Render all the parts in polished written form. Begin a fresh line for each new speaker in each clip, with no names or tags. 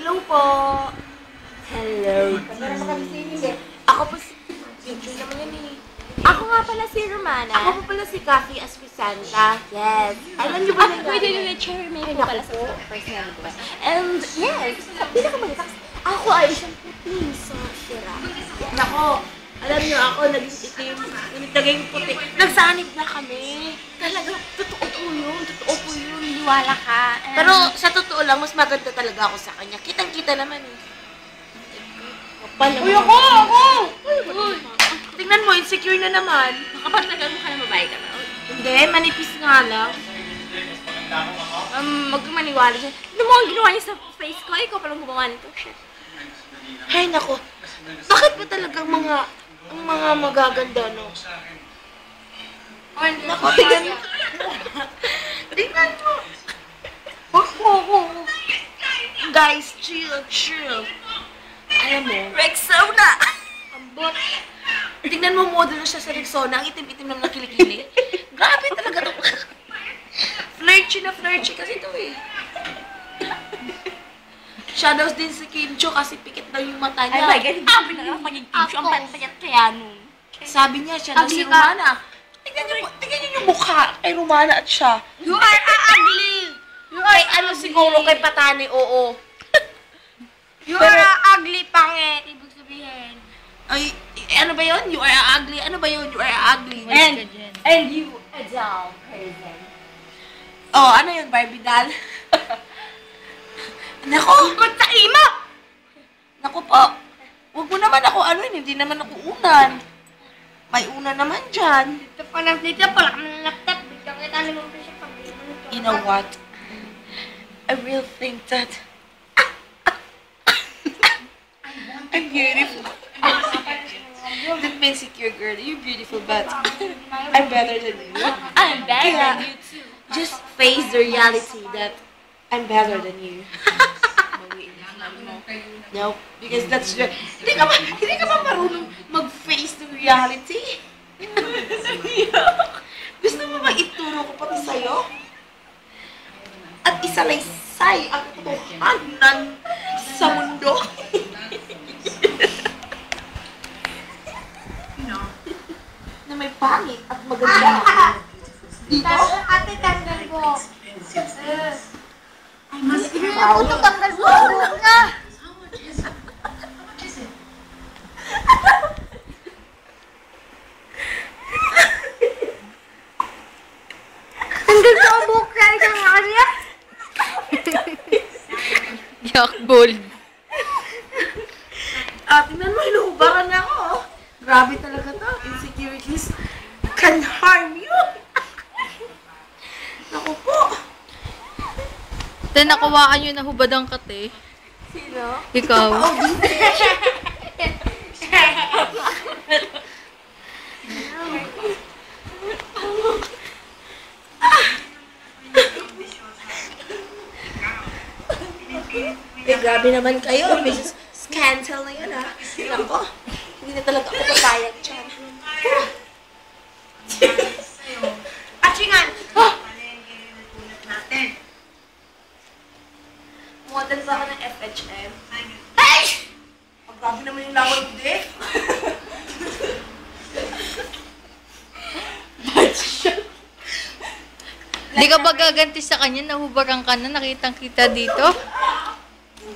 Hello po. Hello. Ako po si... Picture naman yan eh. Ako nga pala si Romana. Ako po pala si Cathy Aspisanta. Yes. Alam niyo ba na yan?
Wait, Cherry May po pala sa personal ko.
And yes, pinakamaganda. Ako ay isang puting sorcerer. Nako, alam niyo ako, naging itim, naging puti. Nagsanib na kami. Talaga, totoo po yun, niwala ka. Pero sa totoo lang, mas maganda talaga ako sa kanya. Kitang-kita naman eh. Uy, ako! Uy! Tingnan mo, insecure na naman.
Nakapagtagal mo ka na babae ka na.
Hindi, manipis nga lang.
Magmaniwala siya. Ano mo ang ginawa niya sa face ko? Ikaw palang gumawa nito. Shit.
Ay, nako. Bakit ba talagang ang mga magaganda, no? Nako, tingnan mo. Tingnan mo. Guys, chill. Alam mo,
Rexona!
ambot. Tingnan mo, model na siya sa Rexona. Ang itim-itim naman ng kilikili. Grabe talaga to. Flirty kasi to eh. Shadows din si Kim Cho kasi pikit daw yung mata niya.
Ay my God, hindi ko pinangarap maging Kim Cho. Ang payat kaya nun.
Sabi niya, siya daw si Romana. Tingnan niyo yung mukha kay Romana at siya.
You are ugly!
Kay ano siguro, kay Patani, oo.
You are ugly, pangit. Ibig sabihin.
Ay, ano ba yun? You are ugly. Ano ba yun? You are ugly.
And you, a down person.
Oh, ano yun, Barbie doll? Nako!
Ba't sa ima?
Naku po. Huwag mo naman ako ano yun, hindi naman ako unan. May unan naman dyan.
Dito pa lang kami ng laptop. Bigyan kita naman pa siya pag
You know what? I really think that I'm beautiful. Don't be insecure, girl. You're beautiful, but I'm better than you.
I'm better
Kaya,
than you too.
just face the reality that I'm better than you. Nope, because that's the... Hindi ka ba marunong mag-face the reality? Gusto mo ba ituro ko pati sa'yo? At isalaysay ang katotohanan sa mundo? Na may pangit at maganda. Dito?
Ate, tanggal mo.
Wow.
Tanggal mo. Huwag ka. Tanggal mo ang buhok ka. Ikaw nga kasi yan.
Yak bold.
Tingnan mo, inuubaran na ako. Oh. Grabe talaga to. Insecurities can harm you. Naku po.
Then nakawaan nyo na hubad ang kate.
Sino?
Ikaw.
Oh, eh, grabe naman kayo. Mrs. Scandal na yun, ha? Nako, hindi na talaga ako papayag dyan. Achingan! Oh! Model ba ako ng FHM? Ay! Ang grabe naman yung laway mo, Dave.
Di ka ba gaganti sa kanya? Nahubaran ka na? Nakitang-kita dito?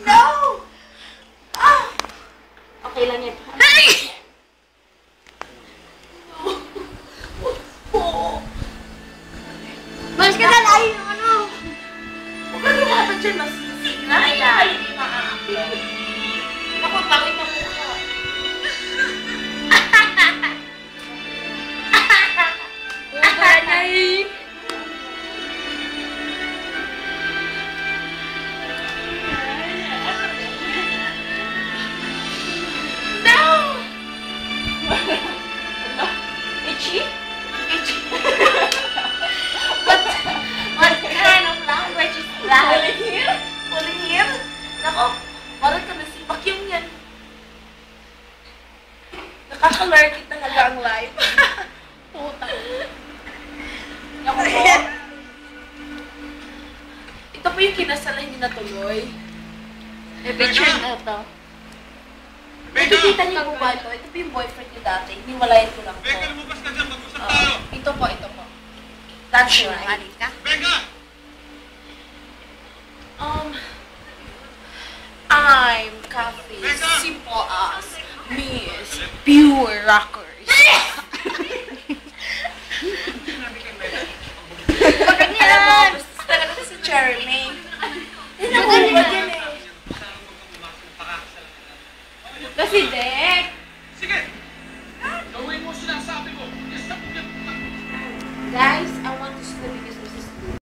No! Ah! Okay lang yan. Hey!
Mas ka na layo ng ano.
Huwag ka lumapit dyan, masisig na. Ay, hindi makakapit. Ako, pangit na mukha.
Itchy?
Itchy. What kind of language is that?
Pulling here?
Pulling here? Nako, parang ka nasibak yung yan. Nakaka-lurkit talaga ang life. Puta. May picture na to. Nakikita niyo po ba ito? Ito po yung boyfriend niyo dati. Hiniwalayan ko lang po.
Becca, lumabas ka dyan. Mag-usap tayo.
Ito po, ito po. That's right.
Becca!
I'm Kathy, simple as Miss Pure Rock